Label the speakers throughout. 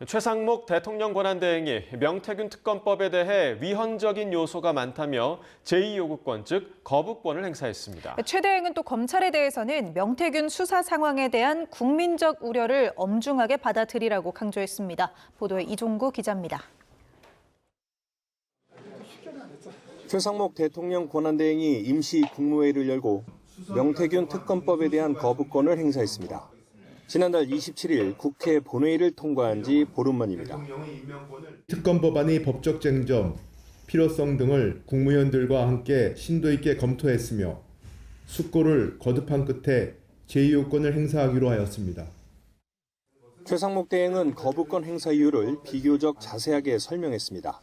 Speaker 1: 최상목 대통령 권한대행이 명태균 특검법에 대해 위헌적인 요소가 많다며 제2요구권, 즉 거부권을 행사했습니다.
Speaker 2: 최 대행은 또 검찰에 대해서는 명태균 수사 상황에 대한 국민적 우려를 엄중하게 받아들이라고 강조했습니다. 보도에 이종구 기자입니다.
Speaker 3: 최상목 대통령 권한대행이 임시 국무회의를 열고 명태균 특검법에 대한 거부권을 행사했습니다. 지난달 27일 국회 본회의를 통과한 지 보름 만입니다.
Speaker 4: 특검법안의 법적 쟁점, 필요성 등을 국무위원들과 함께 심도 있게 검토했으며 숙고를 거듭한 끝에 제2요건을 행사하기로 하였습니다.
Speaker 3: 최상목 대행은 거부권 행사 이유를 비교적 자세하게 설명했습니다.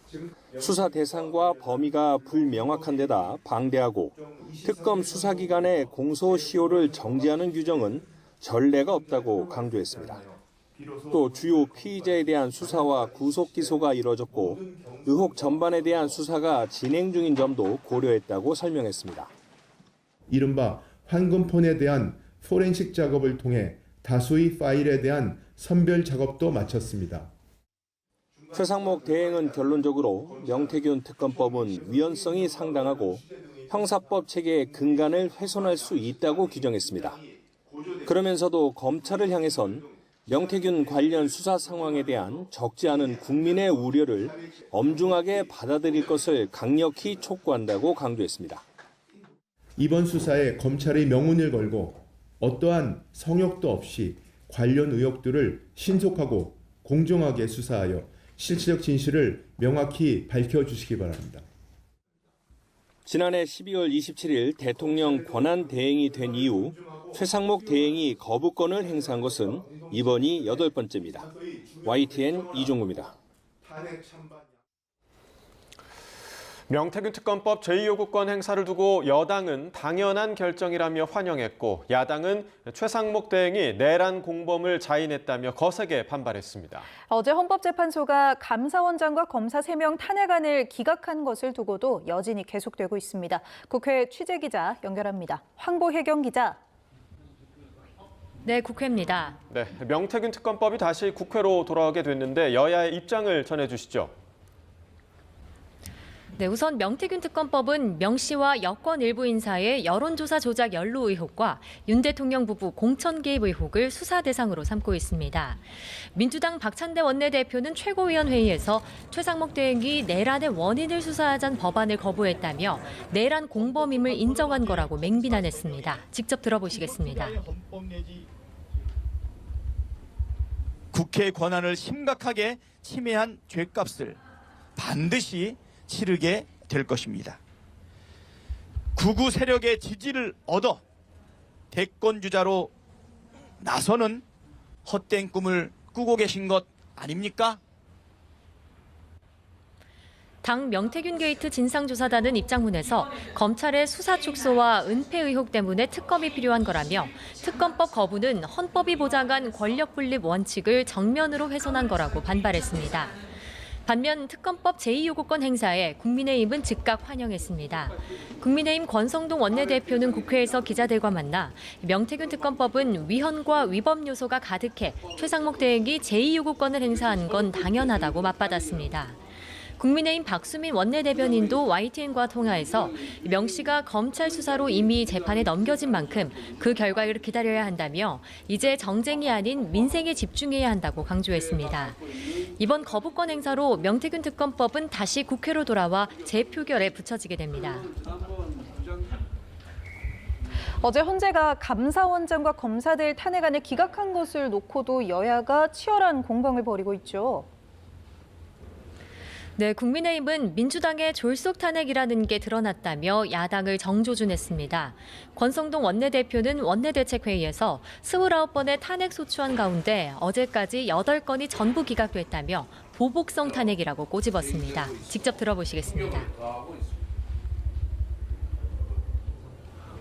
Speaker 3: 수사 대상과 범위가 불명확한 데다 방대하고 특검 수사기관의 공소시효를 정지하는 규정은 전례가 없다고 강조했습니다. 또 주요 피의자에 대한 수사와 구속 기소가 이뤄졌고 의혹 전반에 대한 수사가 진행 중인 점도 고려했다고 설명했습니다.
Speaker 4: 이른바 황금폰에 대한 포렌식 작업을 통해 다수의 파일에 대한 선별 작업도 마쳤습니다.
Speaker 3: 최상목 대행은 결론적으로 명태균 특검법은 위헌성이 상당하고 형사법 체계의 근간을 훼손할 수 있다고 규정했습니다. 그러면서도 검찰을 향해선 명태균 관련 수사 상황에 대한 적지 않은 국민의 우려를 엄중하게 받아들일 것을 강력히 촉구한다고 강조했습니다.
Speaker 4: 이번 수사에 검찰의 명운을 걸고 어떠한 성역도 없이 관련 의혹들을 신속하고 공정하게 수사하여 실체적 진실을 명확히 밝혀주시기 바랍니다.
Speaker 3: 지난해 12월 27일 대통령 권한 대행이 된 이후 최상목 대행이 거부권을 행사한 것은 이번이 8번째입니다. YTN 이종구입니다.
Speaker 1: 명태균 특검법 제2요구권 행사를 두고 여당은 당연한 결정이라며 환영했고 야당은 최상목 대행이 내란 공범을 자인했다며 거세게 반발했습니다.
Speaker 2: 어제 헌법재판소가 감사원장과 검사 3명 탄핵안을 기각한 것을 두고도 여진이 계속되고 있습니다. 국회 취재기자 연결합니다. 황보혜경 기자.
Speaker 5: 네, 국회입니다.
Speaker 1: 네, 명태균 특검법이 다시 국회로 돌아오게 됐는데 여야의 입장을 전해주시죠.
Speaker 5: 네, 우선 명태균 특검법은 명 씨와 여권 일부 인사의 여론조사 조작 연루 의혹과 윤 대통령 부부 공천 개입 의혹을 수사 대상으로 삼고 있습니다. 민주당 박찬대 원내대표는 최고위원회의에서 최상목 대행이 내란의 원인을 수사하자는 법안을 거부했다며 내란 공범임을 인정한 거라고 맹비난했습니다. 직접 들어보시겠습니다.
Speaker 6: 국회의 권한을 심각하게 침해한 죄값을 반드시 치르게 될 것입니다. 극우 세력의 지지를 얻어 대권주자로 나서는 헛된 꿈을 꾸고 계신 것 아닙니까?
Speaker 5: 당 명태균 게이트 진상조사단은 입장문에서 검찰의 수사 축소와 은폐 의혹 때문에 특검이 필요한 거라며 특검법 거부는 헌법이 보장한 권력 분립 원칙을 정면으로 훼손한 거라고 반발했습니다. 반면 특검법 제2요구권 행사에 국민의힘은 즉각 환영했습니다. 국민의힘 권성동 원내대표는 국회에서 기자들과 만나 명태균 특검법은 위헌과 위법 요소가 가득해 최상목 대행이 제2요구권을 행사한 건 당연하다고 맞받았습니다. 국민의힘 박수민 원내대변인도 YTN과 통화해서 명 씨가 검찰 수사로 이미 재판에 넘겨진 만큼 그 결과를 기다려야 한다며 이제 정쟁이 아닌 민생에 집중해야 한다고 강조했습니다. 이번 거부권 행사로 명태균 특검법은 다시 국회로 돌아와 재표결에 붙여지게 됩니다.
Speaker 2: 어제 헌재가 감사원장과 검사들 탄핵안을 기각한 것을 놓고도 여야가 치열한 공방을 벌이고 있죠.
Speaker 5: 네, 국민의힘은 민주당의 졸속 탄핵이라는 게 드러났다며 야당을 정조준했습니다. 권성동 원내대표는 원내대책회의에서 29번의 탄핵 소추안 가운데 어제까지 8건이 전부 기각됐다며 보복성 탄핵이라고 꼬집었습니다. 직접 들어보시겠습니다.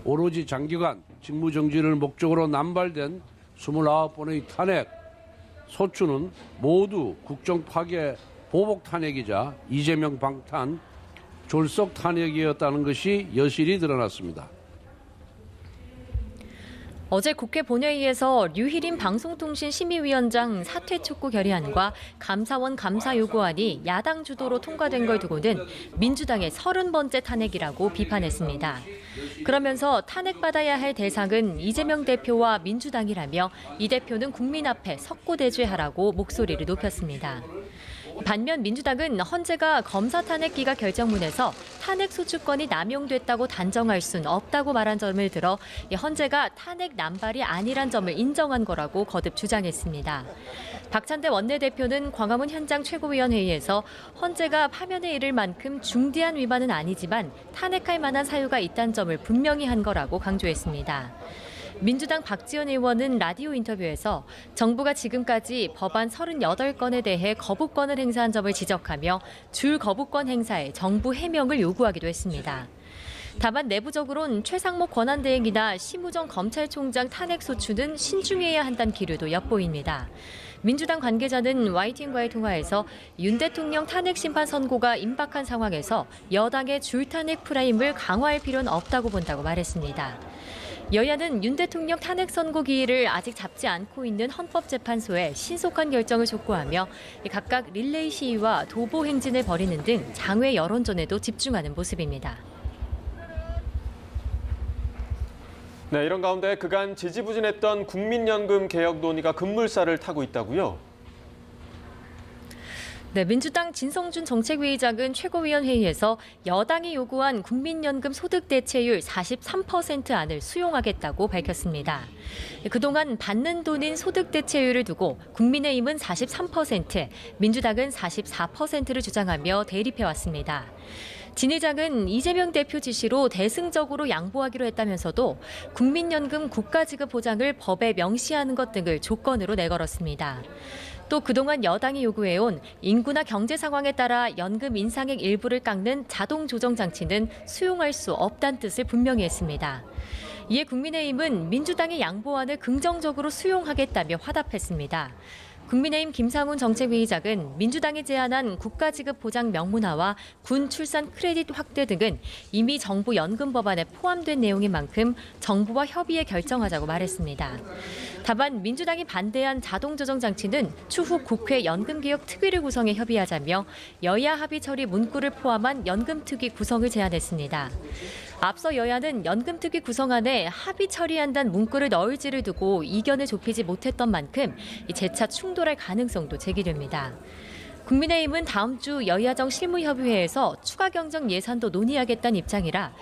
Speaker 7: 오로지 장기간 직무정지를 목적으로 남발된 29번의 탄핵 소추는 모두 국정 파괴 보복 탄핵이자 이재명 방탄 졸속 탄핵이었다는 것이 여실히 드러났습니다.
Speaker 5: 어제 국회 본회의에서 류희린 방송통신심의위원장 사퇴 촉구 결의안과 감사원 감사 요구안이 야당 주도로 통과된 걸 두고는 민주당의 30번째 탄핵이라고 비판했습니다. 그러면서 탄핵받아야 할 대상은 이재명 대표와 민주당이라며 이 대표는 국민 앞에 석고대죄하라고 목소리를 높였습니다. 반면 민주당은 헌재가 검사 탄핵 기각 결정문에서 탄핵 소추권이 남용됐다고 단정할 순 없다고 말한 점을 들어 헌재가 탄핵 남발이 아니란 점을 인정한 거라고 거듭 주장했습니다. 박찬대 원내대표는 광화문 현장 최고위원회의에서 헌재가 파면에 이를 만큼 중대한 위반은 아니지만 탄핵할 만한 사유가 있다는 점을 분명히 한 거라고 강조했습니다. 민주당 박지원 의원은 라디오 인터뷰에서 정부가 지금까지 법안 38건에 대해 거부권을 행사한 점을 지적하며 줄 거부권 행사에 정부 해명을 요구하기도 했습니다. 다만 내부적으로는 최상목 권한대행이나 심우정 검찰총장 탄핵 소추는 신중해야 한다는 기류도 엿보입니다. 민주당 관계자는 YTN과의 통화에서 윤 대통령 탄핵 심판 선고가 임박한 상황에서 여당의 줄 탄핵 프레임을 강화할 필요는 없다고 본다고 말했습니다. 여야는 윤 대통령 탄핵 선고 기일을 아직 잡지 않고 있는 헌법재판소에 신속한 결정을 촉구하며 각각 릴레이 시위와 도보 행진을 벌이는 등 장외 여론전에도 집중하는 모습입니다.
Speaker 1: 네, 이런 가운데 그간 지지부진했던 국민연금 개혁 논의가 급물살을 타고 있다고요?
Speaker 5: 네, 민주당 진성준 정책위의장은 최고위원회의에서 여당이 요구한 국민연금 소득대체율 43% 안을 수용하겠다고 밝혔습니다. 그동안 받는 돈인 소득대체율을 두고 국민의힘은 43%, 민주당은 44%를 주장하며 대립해왔습니다. 진 의장은 이재명 대표 지시로 대승적으로 양보하기로 했다면서도 국민연금 국가지급 보장을 법에 명시하는 것 등을 조건으로 내걸었습니다. 또 그동안 여당이 요구해온 인구나 경제 상황에 따라 연금 인상액 일부를 깎는 자동 조정 장치는 수용할 수 없다는 뜻을 분명히 했습니다. 이에 국민의힘은 민주당의 양보안을 긍정적으로 수용하겠다며 화답했습니다. 국민의힘 김상훈 정책위의장은 민주당이 제안한 국가지급 보장 명문화와 군 출산 크레딧 확대 등은 이미 정부 연금 법안에 포함된 내용인 만큼 정부와 협의해 결정하자고 말했습니다. 다만 민주당이 반대한 자동조정 장치는 추후 국회 연금개혁 특위를 구성해 협의하자며 여야 합의 처리 문구를 포함한 연금특위 구성을 제안했습니다. 앞서 여야는 연금특위 구성안에 합의 처리한다는 문구를 넣을지를 두고 이견을 좁히지 못했던 만큼 재차 충돌할 가능성도 제기됩니다. 국민의힘은 다음 주 여야정 실무협의회에서 추가 경정 예산도 논의하겠다는 입장이라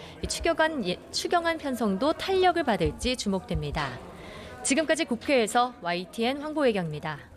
Speaker 5: 추경안 편성도 탄력을 받을지 주목됩니다. 지금까지 국회에서 YTN 황보혜경입니다.